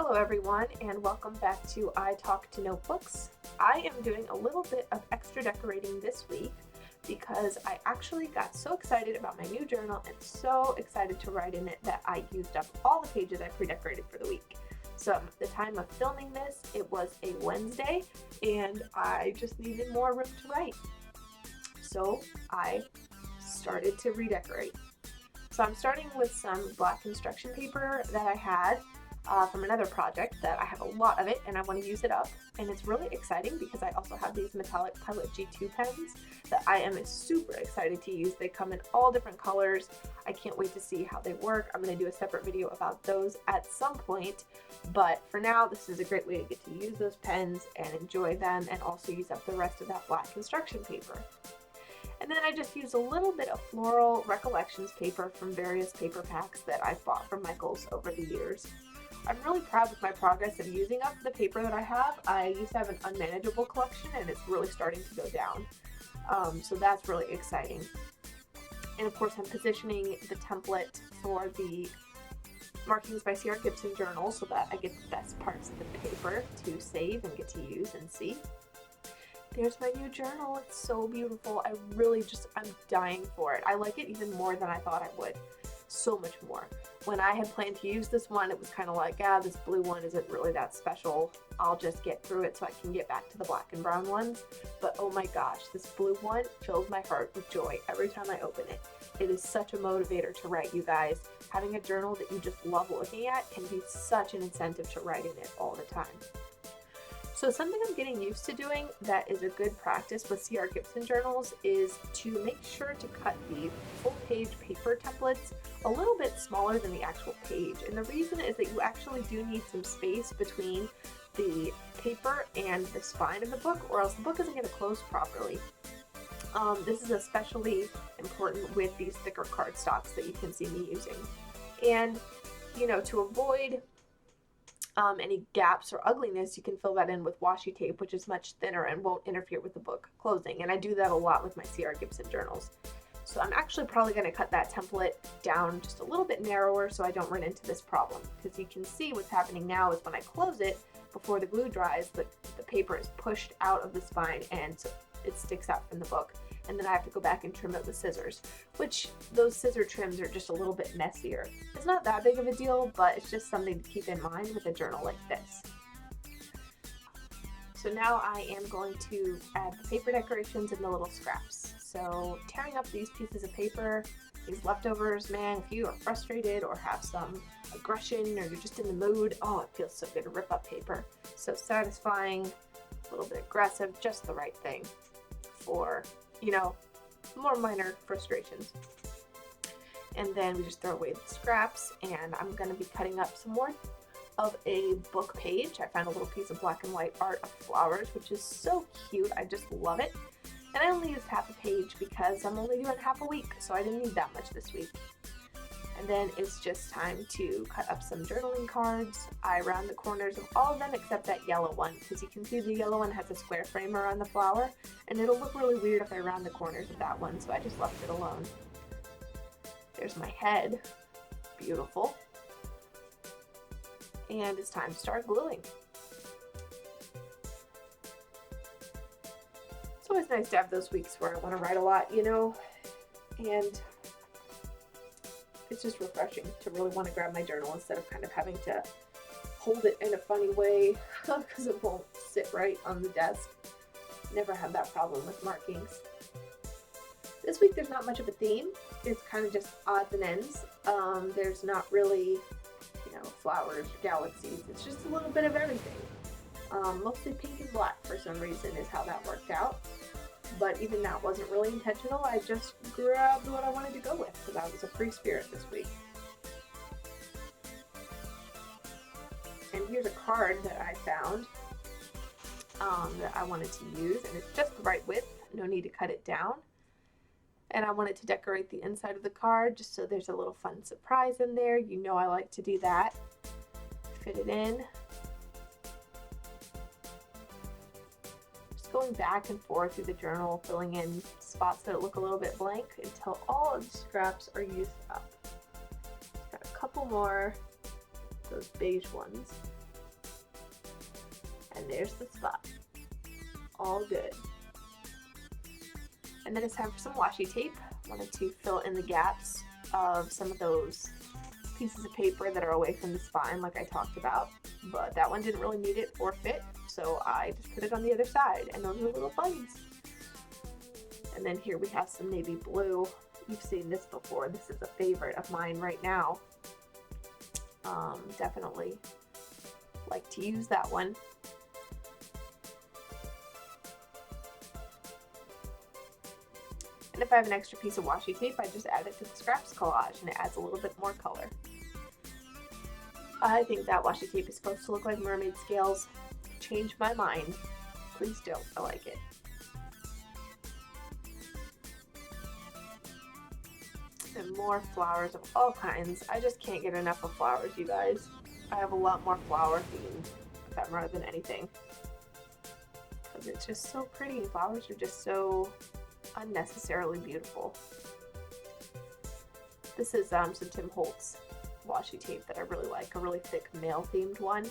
Hello everyone and welcome back to I Talk to Notebooks. I am doing a little bit of extra decorating this week because I actually got so excited about my new journal and so excited to write in it that I used up all the pages I pre-decorated for the week. So at the time of filming this, it was a Wednesday and I just needed more room to write. So I started to redecorate. So I'm starting with some black construction paper that I had from another project that I have a lot of it and I want to use it up, and it's really exciting because I also have these metallic Pilot G2 pens that I am super excited to use. They come in all different colors. I can't wait to see how they work. I'm going to do a separate video about those at some point, but for now this is a great way to get to use those pens and enjoy them and also use up the rest of that black construction paper. And then I just used a little bit of floral recollections paper from various paper packs that I've bought from Michael's over the years. I'm really proud with my progress of using up the paper that I have. I used to have an unmanageable collection and it's really starting to go down. So that's really exciting. And of course I'm positioning the template for the Markings by C.R. Gibson journal so that I get the best parts of the paper to save and get to use and see. There's my new journal. It's so beautiful. I'm dying for it. I like it even more than I thought I would. So much more. When I had planned to use this one, it was kind of like, this blue one isn't really that special. I'll just get through it so I can get back to the black and brown ones. But oh my gosh, this blue one fills my heart with joy every time I open it. It is such a motivator to write, you guys. Having a journal that you just love looking at can be such an incentive to write in it all the time. So something I'm getting used to doing that is a good practice with C.R. Gibson journals is to make sure to cut the full page paper templates a little bit smaller than the actual page. And the reason is that you actually do need some space between the paper and the spine of the book, or else the book isn't going to close properly. This is especially important with these thicker cardstocks that you can see me using. And, to avoid any gaps or ugliness, you can fill that in with washi tape, which is much thinner and won't interfere with the book closing. And I do that a lot with my C.R. Gibson journals. So I'm actually probably going to cut that template down just a little bit narrower so I don't run into this problem. Because you can see what's happening now is when I close it, before the glue dries, the paper is pushed out of the spine and it sticks out from the book. And then I have to go back and trim it with scissors, which those scissor trims are just a little bit messier. It's not that big of a deal, but it's just something to keep in mind with a journal like this. So now I am going to add the paper decorations and the little scraps. So tearing up these pieces of paper, these leftovers, man, if you are frustrated or have some aggression or you're just in the mood, oh, it feels so good to rip up paper. So satisfying, a little bit aggressive, just the right thing for more minor frustrations. And then we just throw away the scraps, and I'm going to be cutting up some more of a book page. I found a little piece of black and white art of flowers, which is so cute. I just love it. And I only used half a page because I'm only doing half a week, so I didn't need that much this week. And then it's just time to cut up some journaling cards. I round the corners of all of them except that yellow one, because you can see the yellow one has a square frame around the flower, and it'll look really weird if I round the corners of that one, so I just left it alone. There's my head. Beautiful. And it's time to start gluing. It's always nice to have those weeks where I want to write a lot, and it's just refreshing to really want to grab my journal instead of kind of having to hold it in a funny way because it won't sit right on the desk. Never had that problem with markings. This week there's not much of a theme. It's kind of just odds and ends. There's not really, flowers or galaxies. It's just a little bit of everything. Mostly pink and black for some reason is how that worked out. But even that wasn't really intentional. I just grabbed what I wanted to go with because I was a free spirit this week. And here's a card that I found that I wanted to use, and it's just the right width, no need to cut it down. And I wanted to decorate the inside of the card just so there's a little fun surprise in there. I like to do that. Fit it in. Going back and forth through the journal, filling in spots that look a little bit blank until all of the scraps are used up. Got a couple more, those beige ones. And there's the spot. All good. And then it's time for some washi tape. I wanted to fill in the gaps of some of those pieces of paper that are away from the spine like I talked about, but that one didn't really meet it or fit, so I just put it on the other side, and those are little bunnies. And then here we have some navy blue. You've seen this before. This is a favorite of mine right now. Definitely like to use that one. And if I have an extra piece of washi tape, I just add it to the scraps collage and it adds a little bit more color. I think that washi tape is supposed to look like mermaid scales. Change my mind. Please don't. I like it. And more flowers of all kinds. I just can't get enough of flowers, you guys. I have a lot more flower themed ephemera than anything. Because it's just so pretty. Flowers are just so unnecessarily beautiful. This is some Tim Holtz washi tape that I really like, a really thick mail themed one.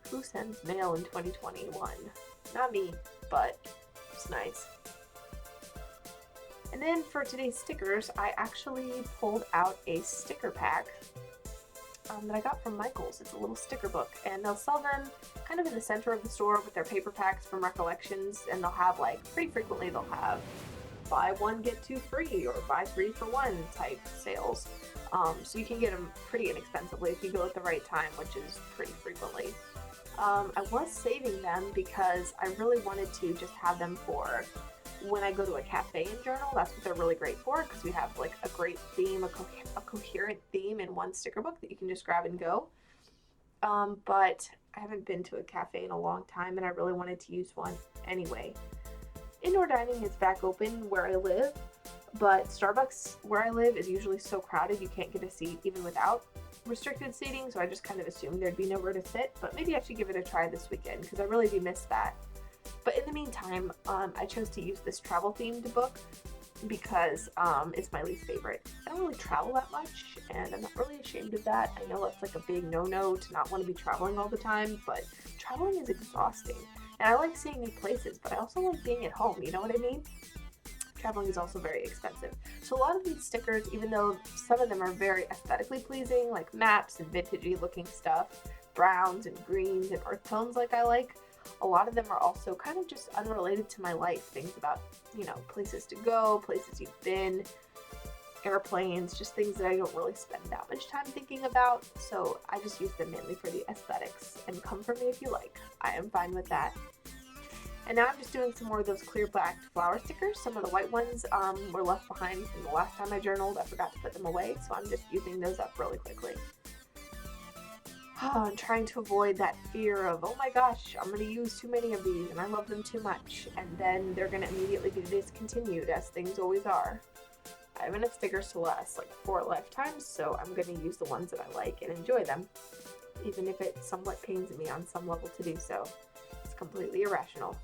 Who sends mail in 2021? Not me, but it's nice. And then for today's stickers, I actually pulled out a sticker pack that I got from Michael's. It's a little sticker book, and they'll sell them kind of in the center of the store with their paper packs from Recollections, and they'll have, like, pretty frequently they'll have buy one get two free or buy three for one type sales. So you can get them pretty inexpensively if you go at the right time, which is pretty frequently. I was saving them because I really wanted to just have them for when I go to a cafe and journal. That's what they're really great for, because we have like a great theme, a coherent theme in one sticker book that you can just grab and go. But I haven't been to a cafe in a long time, and I really wanted to use one anyway. Indoor dining is back open where I live, but Starbucks where I live is usually so crowded you can't get a seat even without restricted seating, so I just kind of assumed there'd be nowhere to sit, but maybe I should give it a try this weekend because I really do miss that. But in the meantime, I chose to use this travel themed book because it's my least favorite. I don't really travel that much, and I'm not really ashamed of that. I know that's like a big no-no to not want to be traveling all the time, but traveling is exhausting. And I like seeing new places, but I also like being at home, you know what I mean? Traveling is also very expensive. So a lot of these stickers, even though some of them are very aesthetically pleasing, like maps and vintagey looking stuff, browns and greens and earth tones like I like, a lot of them are also kind of just unrelated to my life. Things about, you know, places to go, places you've been, airplanes, just things that I don't really spend that much time thinking about. So I just use them mainly for the aesthetics, and come for me if you like. I am fine with that. And now I'm just doing some more of those clear black flower stickers. Some of the white ones were left behind from the last time I journaled. I forgot to put them away, so I'm just using those up really quickly. I'm trying to avoid that fear of, oh my gosh, I'm going to use too many of these and I love them too much, and then they're going to immediately be discontinued, as things always are. I have enough stickers to last like 4 lifetimes, so I'm going to use the ones that I like and enjoy them, even if it somewhat pains me on some level to do so. It's completely irrational.